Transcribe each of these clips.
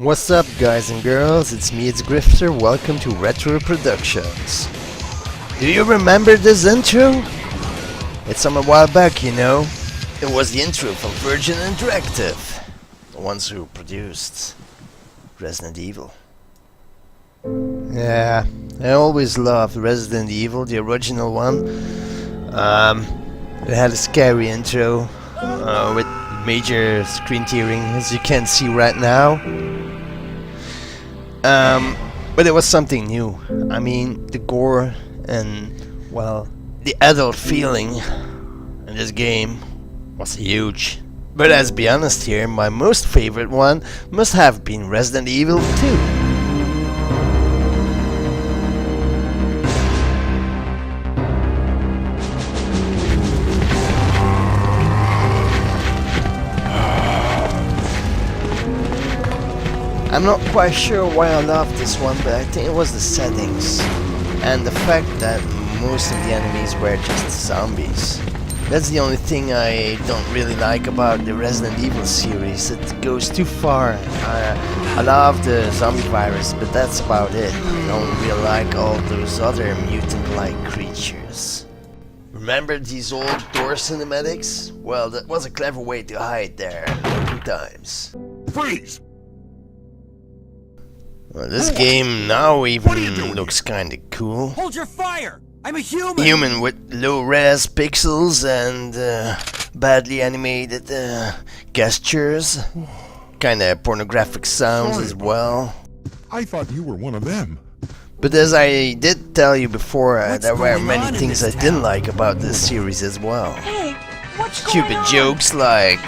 What's up, guys and girls? It's me, it's Grifter. Welcome to Retro Productions. Do you remember this intro? It's from a while back, you know. It was the intro from Virgin Interactive, the ones who produced Resident Evil. Yeah, I always loved Resident Evil, the original one. It had a scary intro with major screen tearing, as you can see right now. But it was something new. I mean, the gore and, well, the adult feeling in this game was huge. But let's be honest here, my most favorite one must have been Resident Evil 2. I'm not quite sure why I loved this one, but I think it was the settings and the fact that most of the enemies were just zombies. That's the only thing I don't really like about the Resident Evil series. It goes too far. I love the zombie virus, but that's about it. I don't really like all those other mutant-like creatures. Remember these old door cinematics? Well, that was a clever way to hide there 2 times. Freeze! Well, this game now even looks kinda cool. Hold your fire! I'm a human! Human with low-res pixels and badly animated gestures. Kinda pornographic sounds as well. I thought you were one of them. But as I did tell you before, there were many things I didn't like about this series as well. Hey, what's Stupid going on? jokes like,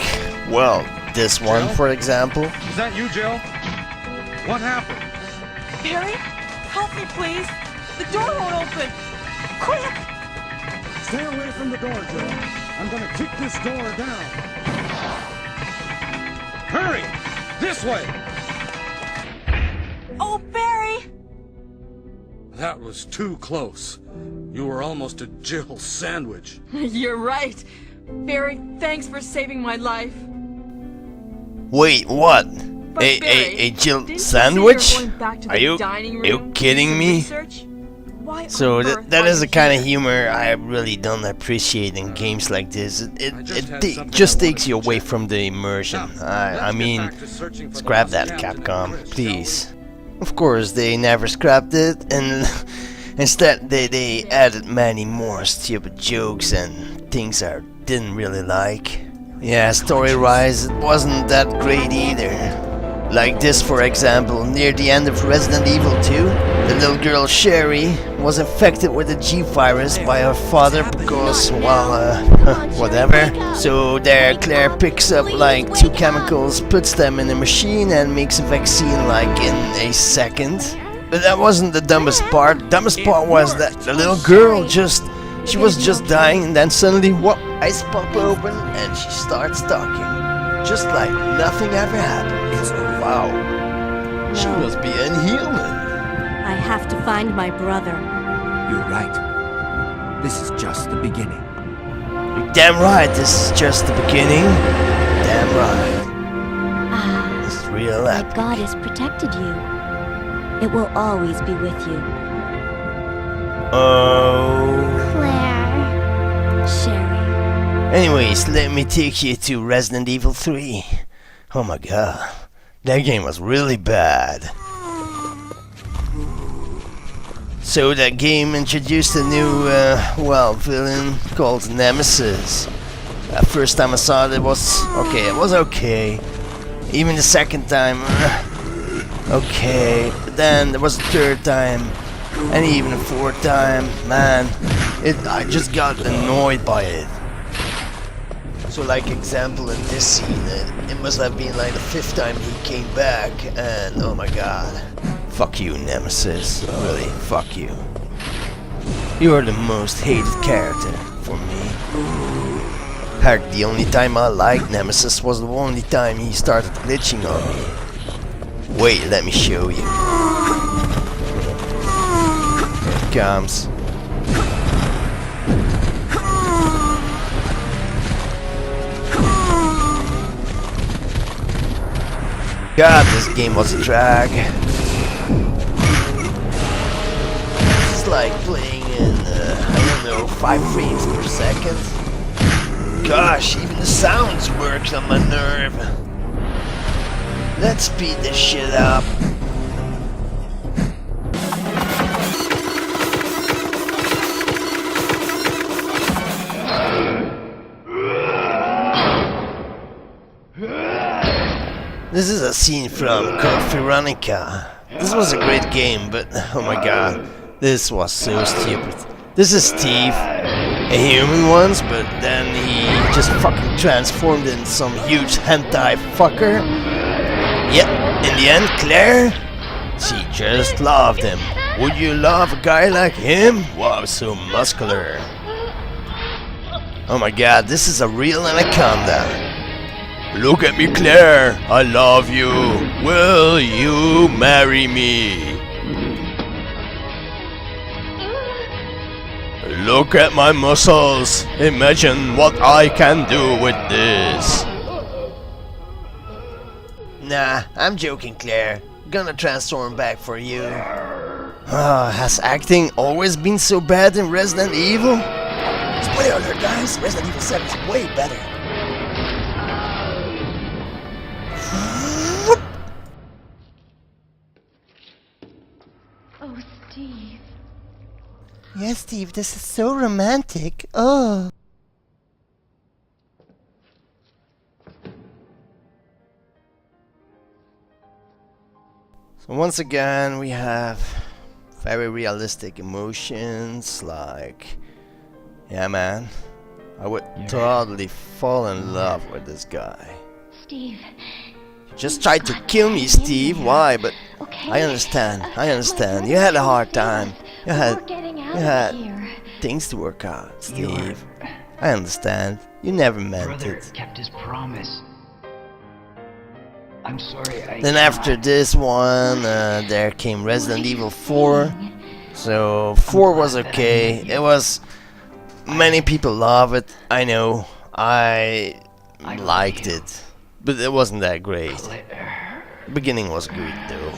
well, this one for example. Is that you, Jill? What happened? Barry, help me please. The door won't open. Quick! Stay away from the door, Jill. I'm gonna kick this door down. Hurry! This way! Oh, Barry! That was too close. You were almost a Jill sandwich. You're right. Barry, thanks for saving my life. Wait, what? But A Barry, Jill didn't you sandwich? say you're going back to the dining room Are you kidding to do me? research? Why So on earth that are is you the kind of here? humor I really don't appreciate in games like this. It something just I takes wanted you to away check. from the immersion. Now, I let's get mean, back to searching for the scrap lost that, captain and Capcom, Chris, please. Of course, they never scrapped it, and instead they added many more stupid jokes and things I didn't really like. Yeah, story-wise, it wasn't that great either. Like this, for example, near the end of Resident Evil 2, the little girl Sherry was infected with the G virus by her father because, well, whatever. So there Claire picks up like 2 chemicals, puts them in a machine and makes a vaccine like in a second. But that wasn't the dumbest part. The dumbest part was that the little girl she was just dying, and then suddenly, what? Eyes pop open and she starts talking. Just like nothing ever happened. Wow. She must be inhuman. I have to find my brother. You're right. This is just the beginning. You're damn right, this is just the beginning. Damn right. This is real My epic. God has protected you. It will always be with you. Oh. Claire. Sherry. Anyways, let me take you to Resident Evil 3. Oh my god. That game was really bad. So that game introduced a new, villain called Nemesis. First time I saw it, it was okay. Even the second time, okay. But then there was a third time, and even a fourth time. Man, I just got annoyed by it. So like example in this scene, it must have been like the 5th time he came back, and oh my god. Fuck you, Nemesis. Really, fuck you. You are the most hated character for me. Heck, the only time I liked Nemesis was the only time he started glitching on me. Wait, let me show you. Here it comes. God, this game was a drag. It's like playing in, I don't know, 5 frames per second. Gosh, even the sounds work on my nerve. Let's speed this shit up. This is a scene from Code Veronica. This was a great game, but oh my god, this was so stupid. This is Steve, a human once, but then he just fucking transformed into some huge hentai fucker. Yep, in the end, Claire, she just loved him. Would you love a guy like him? Wow, so muscular. Oh my god, this is a real anaconda. Look at me, Claire. I love you. Will you marry me? Look at my muscles. Imagine what I can do with this. Nah, I'm joking, Claire. Gonna transform back for you. Has acting always been so bad in Resident Evil? Spoiler alert, guys. Resident Evil 7 is way better. Oh, Steve. Yes, Steve, this is so romantic. Oh. So once again, we have very realistic emotions like, yeah man, I would totally fall in love with this guy. Steve. You just tried to kill me, Steve. Why? But I understand. You had a hard time. You had things to work out, Steve. I understand. You never meant Brother it. kept his promise. I'm sorry. Then after this one, there came Resident Evil 4. So 4 was okay. It was, many people love it. I know. I liked it, but it wasn't that great. The beginning was good though.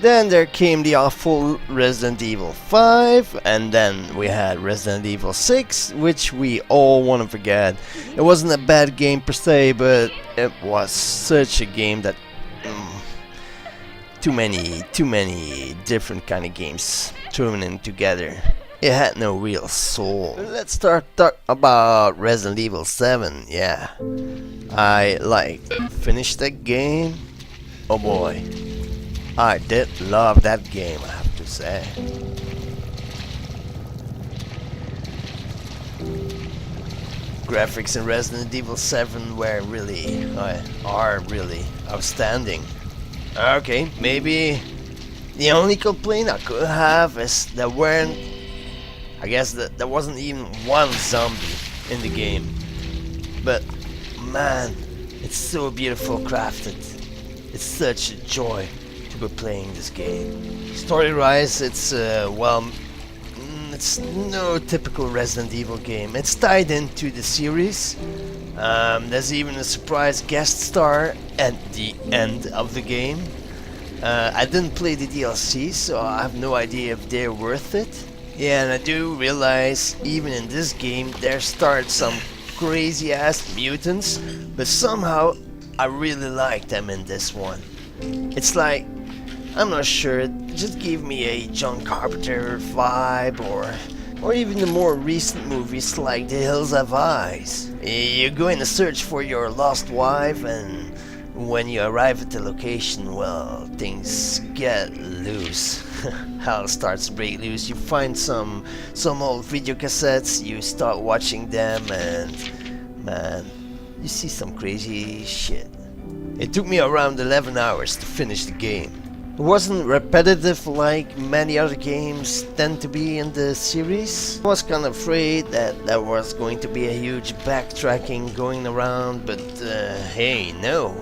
Then there came the awful Resident Evil 5, and then we had Resident Evil 6, which we all want to forget. It wasn't a bad game per se, but it was such a game that too many different kind of games thrown in together. It had no real soul. Let's talk about Resident Evil 7. Yeah, I finished that game. Oh boy, I did love that game, I have to say. Graphics in Resident Evil 7 were really, are really outstanding. Okay, maybe the only complaint I could have is there weren't, I guess that there wasn't even one zombie in the game. But man, it's so beautiful crafted. It's such a joy to be playing this game. Story-wise, it's it's no typical Resident Evil game. It's tied into the series. There's even a surprise guest star at the end of the game. I didn't play the DLC, so I have no idea if they're worth it. Yeah, and I do realize even in this game there start some crazy ass mutants, but somehow I really like them in this one. It's like, I'm not sure, it just gave me a John Carpenter vibe, or even the more recent movies like The Hills Have Eyes. You go in a search for your lost wife, and when you arrive at the location, well, things get loose. Hell starts to break loose. You find some old video cassettes, you start watching them, and man, you see some crazy shit. It took me around 11 hours to finish the game. It wasn't repetitive like many other games tend to be in the series. I was kind of afraid that there was going to be a huge backtracking going around, but hey, no.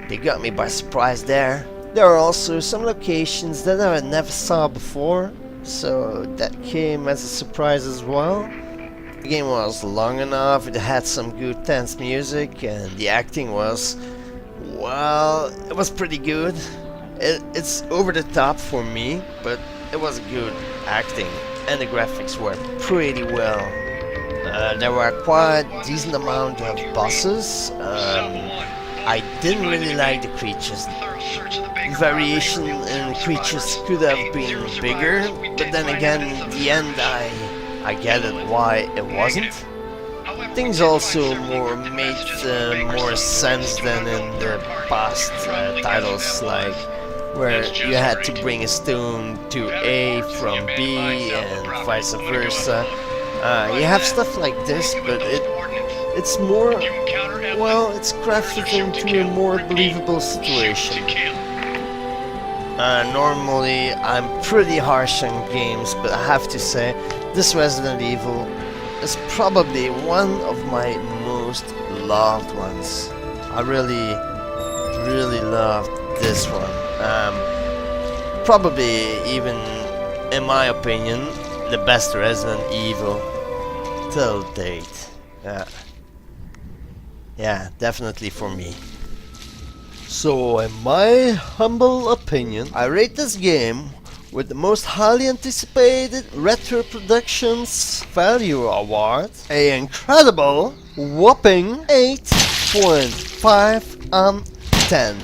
They got me by surprise there. There are also some locations that I never saw before, so that came as a surprise as well. The game was long enough, it had some good tense music, and the acting was Well, it was pretty good. It's over the top for me, but it was good acting, and the graphics were pretty well. There were quite decent amount of bosses. I didn't really like the creatures. Variation in creatures could have been bigger, but then again, in the end, I get it why it wasn't. Things also made more sense than in the past titles, like where you had to bring a stone to A from B and vice versa. You have stuff like this, but it's more, well, it's crafted into a more believable situation. Normally I'm pretty harsh on games, but I have to say this Resident Evil is probably one of my most loved ones. I really loved this one. Probably even, in my opinion, the best Resident Evil till date. Yeah, definitely for me. So, in my humble opinion, I rate this game with the most highly anticipated Retro Productions Value Award a incredible whopping 8.5 on 10.